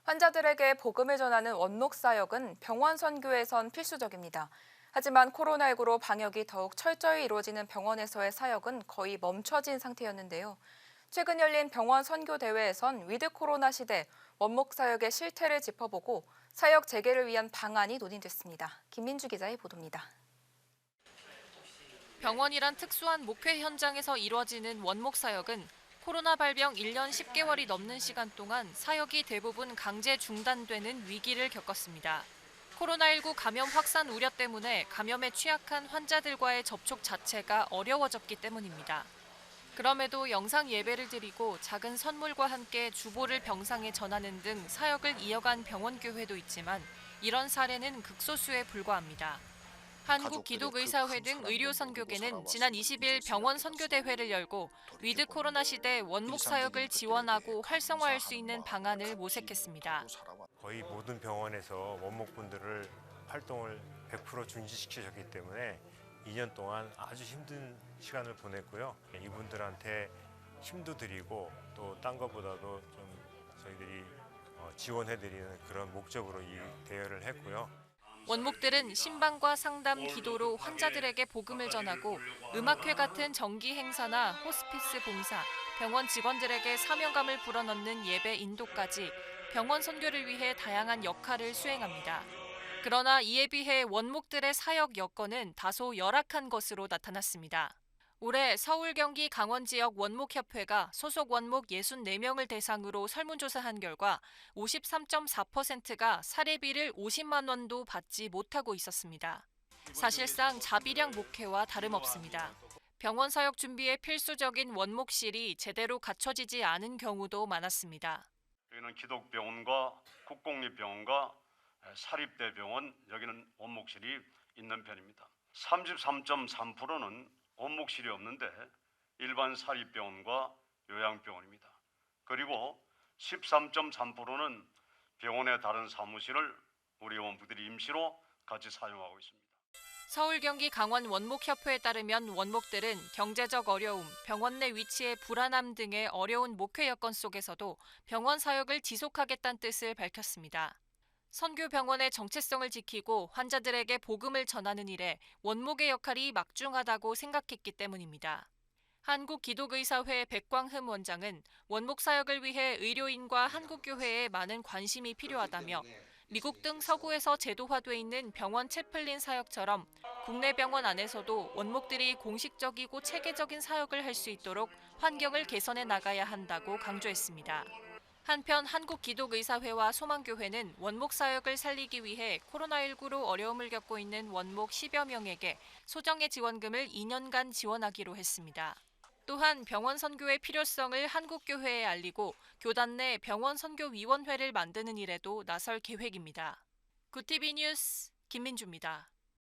환자들에게 복음을 전하는 원목 사역은 병원 선교에선 필수적입니다. 하지만 코로나19로 방역이 더욱 철저히 이루어지는 병원에서의 사역은 거의 멈춰진 상태였는데요. 최근 열린 병원 선교 대회에선 위드 코로나 시대 원목 사역의 실태를 짚어보고 사역 재개를 위한 방안이 논의됐습니다. 김민주 기자의 보도입니다. 병원이란 특수한 목회 현장에서 이루어지는 원목 사역은 코로나 발병 1년 10개월이 넘는 시간 동안 사역이 대부분 강제 중단되는 위기를 겪었습니다. 코로나19 감염 확산 우려 때문에 감염에 취약한 환자들과의 접촉 자체가 어려워졌기 때문입니다. 그럼에도 영상 예배를 드리고 작은 선물과 함께 주보를 병상에 전하는 등 사역을 이어간 병원교회도 있지만 이런 사례는 극소수에 불과합니다. 한국기독의사회 등 의료선교계는 지난 20일 병원 선교대회를 열고 위드 코로나 시대 원목 사역을 지원하고 활성화할 수 있는 방안을 모색했습니다. 거의 모든 병원에서 원목분들을 활동을 100% 중지시키셨기 때문에 2년 동안 아주 힘든 시간을 보냈고요. 이분들한테 힘도 드리고 또 딴 것보다도 좀 저희들이 지원해드리는 그런 목적으로 이 대회를 했고요. 원목들은 신방과 상담, 기도로 환자들에게 복음을 전하고 음악회 같은 정기 행사나 호스피스 봉사, 병원 직원들에게 사명감을 불어넣는 예배 인도까지 병원 선교를 위해 다양한 역할을 수행합니다. 그러나 이에 비해 원목들의 사역 여건은 다소 열악한 것으로 나타났습니다. 올해 서울, 경기, 강원 지역 원목협회가 소속 원목 64명을 대상으로 설문조사한 결과 53.4%가 사례비를 50만 원도 받지 못하고 있었습니다. 사실상 자비량 목회와 다름없습니다. 병원 사역 준비에 필수적인 원목실이 제대로 갖춰지지 않은 경우도 많았습니다. 여기는 기독병원과 국공립병원과 사립대병원, 여기는 원목실이 있는 편입니다. 33.3%는 원목실이 없는데 일반 사립병원과 요양병원입니다. 그리고 13.3%는 병원의 다른 사무실을 우리 원목들이 임시로 같이 사용하고 있습니다. 서울, 경기, 강원 원목협회에 따르면 원목들은 경제적 어려움, 병원 내 위치의 불안함 등의 어려운 목회 여건 속에서도 병원 사역을 지속하겠다는 뜻을 밝혔습니다. 선교 병원의 정체성을 지키고 환자들에게 복음을 전하는 일에 원목의 역할이 막중하다고 생각했기 때문입니다. 한국기독의사회 백광흠 원장은 원목 사역을 위해 의료인과 한국교회에 많은 관심이 필요하다며 미국 등 서구에서 제도화돼 있는 병원 채플린 사역처럼 국내 병원 안에서도 원목들이 공식적이고 체계적인 사역을 할 수 있도록 환경을 개선해 나가야 한다고 강조했습니다. 한편 한국기독의사회와 소망교회는 원목 사역을 살리기 위해 코로나19로 어려움을 겪고 있는 원목 10여 명에게 소정의 지원금을 2년간 지원하기로 했습니다. 또한 병원 선교의 필요성을 한국교회에 알리고 교단 내 병원 선교위원회를 만드는 일에도 나설 계획입니다. 구티비 뉴스 김민주입니다.